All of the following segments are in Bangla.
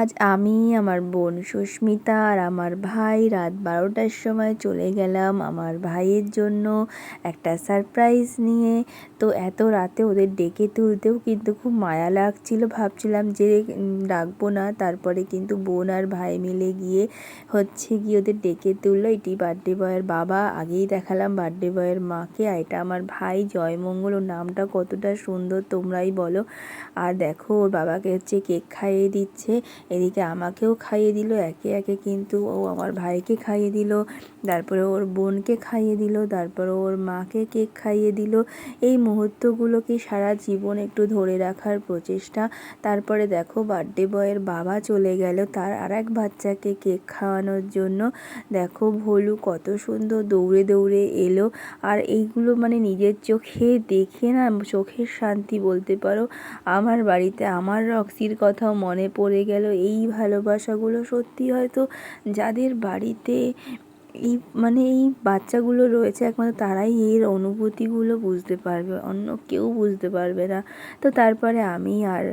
আজ আমি, আমার বোন সুস্মিতা আর আমার ভাই রাত 12টার সময় চলে গেলাম আমার ভাইয়ের জন্য একটা সারপ্রাইজ নিয়ে। তো এত রাতে ওদের ডেকে তুলতেও কিন্তু খুব মায়া লাগছিল, ভাবছিলাম যে ডাকবো না। তারপরে কিন্তু বোন আর ভাই মিলে গিয়ে ওদের ডেকে তুললো। এটি বার্থডে বয়ের বাবা, আগেই দেখালাম বার্থডে বয়ের মাকে, আর এটা আমার ভাই জয়মঙ্গল। ওর নামটা কতটা সুন্দর তোমরাই বলো। আর দেখো ওর বাবাকে কেক খাইয়ে দিচ্ছে, এদিকে আমাকেও খাইয়ে দিল একে একে। কিন্তু ও আমার ভাইকে খাইয়ে দিল, তারপরে ওর বোনকে খাইয়ে দিল, তারপরে ওর মাকে কেক খাইয়ে দিল। এই মুহূর্তগুলোকে সারা জীবন একটু ধরে রাখার প্রচেষ্টা। তারপরে দেখো বার্থডে বয়ের বাবা চলে গেল তার আরেক বাচ্চাকে কেক খাওয়ানোর জন্য। দেখো ভোলু কত সুন্দর দৌড়ে দৌড়ে এলো। আর এইগুলো মানে নিজের চোখে দেখে না চোখের শান্তি বলতে পারো। আমার বাড়িতে আমার রক্সির কথাও মনে পড়ে গেল। এই ভালোবাসাগুলো সত্যি হয়তো যাদের বাড়িতে এই বাচ্চাগুলো রয়েছে একমাত্র তারাই এর অনুভূতিগুলো বুঝতে পারবে, অন্য কেউ বুঝতে পারবে না। তো তারপরে আমি আর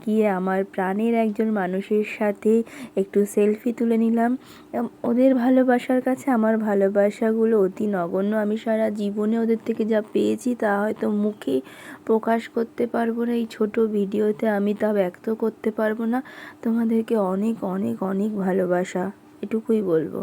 গিয়ে আমার প্রাণের একজন মানুষের সাথে একটু সেলফি তুলে নিলাম। ওদের ভালোবাসার কাছে আমার ভালোবাসাগুলো অতি নগণ্য। আমি সারা জীবনে ওদের থেকে যা পেয়েছি তা হয়তো মুখে প্রকাশ করতে পারবো না, এই ছোট ভিডিওতে আমি তা ব্যক্ত করতে পারবো না। তোমাদেরকে অনেক অনেক অনেক ভালোবাসা, এটুকুই বলবো।